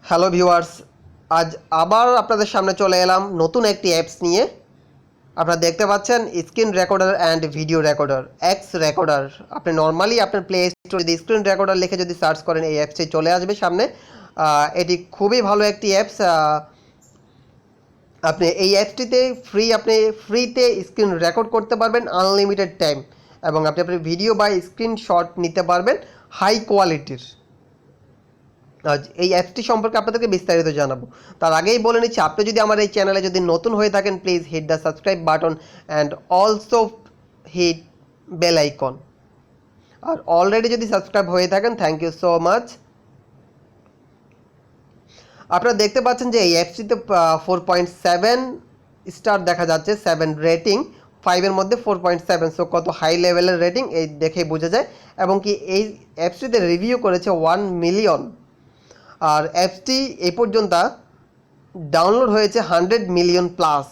Hello viewers, আজ আবার আপনাদের সামনে চলে এলাম নতুন একটি অ্যাপস নিয়ে। আপনারা দেখতে পাচ্ছেন screen recorder and video recorder, XRecoder। আপনি নর্মালি আপনার প্লে স্টোরে যদি স্ক্রিন রেকর্ডার লিখে যদি সার্চ করেন এই অ্যাপসটি চলে আসবে সামনে। এটি খুবই ভালো একটি অ্যাপস। আপনি এই অ্যাপসটিতে ফ্রিতে স্ক্রিন রেকর্ড করতে পারবেন আনলিমিটেড টাইম, এবং আপনি আপনার ভিডিও বা স্ক্রিনশট নিতে পারবেন হাই কোয়ালিটির। আজ এই অ্যাপসটি সম্পর্কে আপনাদেরকে বিস্তারিত জানাবো। তার আগেই বলে নিচ্ছি, আপনি যদি আমার এই চ্যানেলে যদি নতুন হয়ে থাকেন, please hit the subscribe button and also hit bell icon. আর অলরেডি যদি সাবস্ক্রাইব হয়ে থাকেন, থ্যাংক ইউ সো মাচ। আপনারা দেখতে পাচ্ছেন যে এই অ্যাপসটিতে 4.7 স্টার দেখা যাচ্ছে, 7 রেটিং, 5-এর মধ্যে 4.7। সো কত হাই লেভেলের রেটিং এই দেখেই বোঝা যায়। এবং কি এই অ্যাপসটিতে রিভিউ করেছে 1 মিলিয়ন। আর অ্যাপসটি এই পর্যন্ত ডাউনলোড হয়েছে 100 মিলিয়ন প্লাস।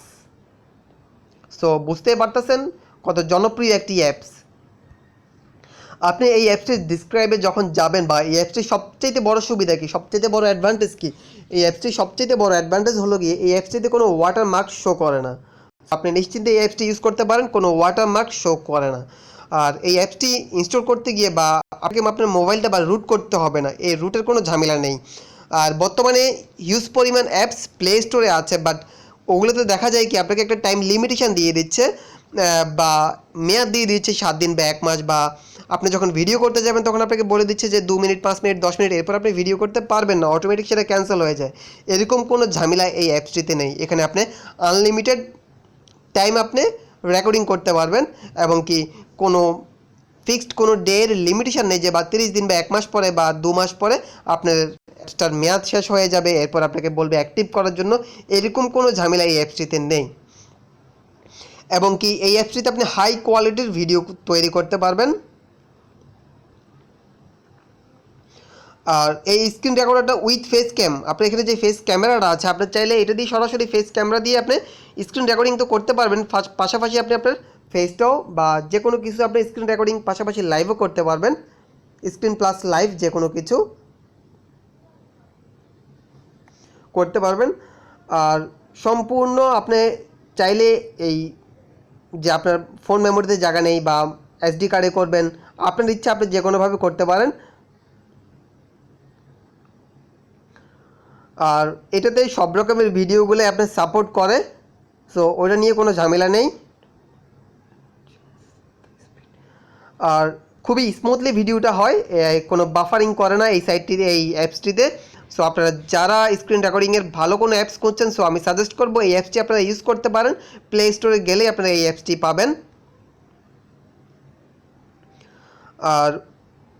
সো বুঝতেই পারতেছেন কত জনপ্রিয় একটি অ্যাপস। আপনি এই অ্যাপসটির ডিসক্রাইবে যখন যাবেন, বা এই অ্যাপসটির সবচেয়ে বড় সুবিধা কি, সবচেয়ে বড় অ্যাডভান্টেজ কি, এই অ্যাপসটির সবচেয়ে বড় অ্যাডভান্টেজ হলো গিয়ে এই অ্যাপসটিতে কোনো ওয়াটারমার্ক শো করে না। আপনি নিশ্চিন্তে এই অ্যাপসটি ইউজ করতে পারেন, কোনো ওয়াটারমার্ক শো করে না। আর এই অ্যাপসটি ইনস্টল করতে গিয়ে বা আপনাকে আপনার মোবাইলটা বা রুট করতে হবে না, এই রুটের কোনো ঝামেলা নেই। আর বর্তমানে হিউজ পরিমাণ অ্যাপস প্লে স্টোরে আছে, বাট ওগুলোতে দেখা যায় কি আপনাকে একটা টাইম লিমিটেশন দিয়ে দিচ্ছে, বা মেয়াদ দিয়ে দিচ্ছে 7 দিন বা 1 মাস। বা আপনি যখন ভিডিও করতে যাবেন তখন আপনাকে বলে দিচ্ছে যে 2 মিনিট, 5 মিনিট, 10 মিনিট, এরপর আপনি ভিডিও করতে পারবেন না, অটোমেটিক সেটা ক্যান্সেল হয়ে যায়। এরকম কোনো ঝামেলা এই অ্যাপসটিতে নেই। এখানে আপনি আনলিমিটেড টাইম আপনি রেকর্ডিং করতে পারবেন, এবং কি কোনো ফিক্সড কোনো ডের লিমিটেশন নেই যে বা 30 দিন বা 1 মাস পরে বা 2 মাস পরে আপনার অ্যাপসটার মেয়াদ শেষ হয়ে যাবে, এরপর আপনাকে বলবে অ্যাক্টিভ করার জন্য। এরকম কোনো ঝামেলা এই অ্যাপসটিতে নেই। এবং কি এই অ্যাপসটিতে আপনি হাই কোয়ালিটির ভিডিও তৈরি করতে পারবেন। আর এই স্ক্রিন রেকর্ডারটা উইথ ফেস ক্যাম, আপনার এখানে যে ফেস ক্যামেরাটা আছে, আপনি চাইলে এটা দিয়ে সরাসরি ফেস ক্যামেরা দিয়ে আপনি স্ক্রিন রেকর্ডিং তো করতে পারবেন, পাশাপাশি আপনি আপনার ফেসটাও বা যে কোনো কিছু আপনি স্ক্রিন রেকর্ডিং পাশাপাশি লাইভও করতে পারবেন, স্ক্রিন প্লাস লাইভ যে কোনো কিছু করতে পারবেন। আর সম্পূর্ণ আপনি চাইলে এই যে আপনার ফোন মেমোরিতে জায়গা নেই বা এসডি কার্ডে করবেন, আপনার ইচ্ছা আপনি যে কোনোভাবে করতে পারেন। আর এটাতে সব রকমের ভিডিওগুলো আপনার সাপোর্ট করে, সো ওটা নিয়ে কোনো ঝামেলা নেই। আর খুবই স্মুথলি ভিডিওটা হয়, কোনো বাফারিং করে না এই সাইটটিতে, এই অ্যাপসটিতে। সো আপনারা যারা স্ক্রিন রেকর্ডিংয়ের ভালো কোনো অ্যাপস করছেন, সো আমি সাজেস্ট করবো এই অ্যাপসটি আপনারা ইউজ করতে পারেন। প্লে স্টোরে গেলেই আপনারা এই অ্যাপসটি পাবেন। আর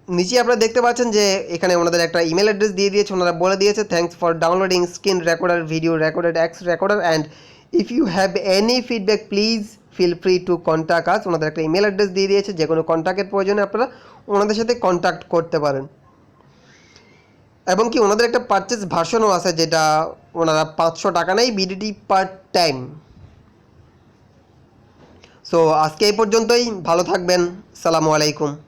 নিচে আপনারা দেখতে পাচ্ছেন যে এখানে ওনাদের একটা ইমেল অ্যাড্রেস দিয়ে দিয়েছে। ওনারা বলে দিয়েছে, thanks for downloading screen recorder, video recorder, XRecoder, and if you have any feedback please feel free to contact us. ওনাদের একটা ইমেল অ্যাড্রেস দিয়ে দিয়েছে, যে কোনো কন্ট্যাক্টের প্রয়োজনে আপনারা ওনাদের সাথে কন্ট্যাক্ট করতে পারেন। এবং কি ওনাদের একটা পারচেস ভার্সনও আছে, যেটা ওনারা 500 টাকা নেয় বিডিটি পার টাইম। সো আজকে এই পর্যন্তই, ভালো থাকবেন, সালামু আলাইকুম।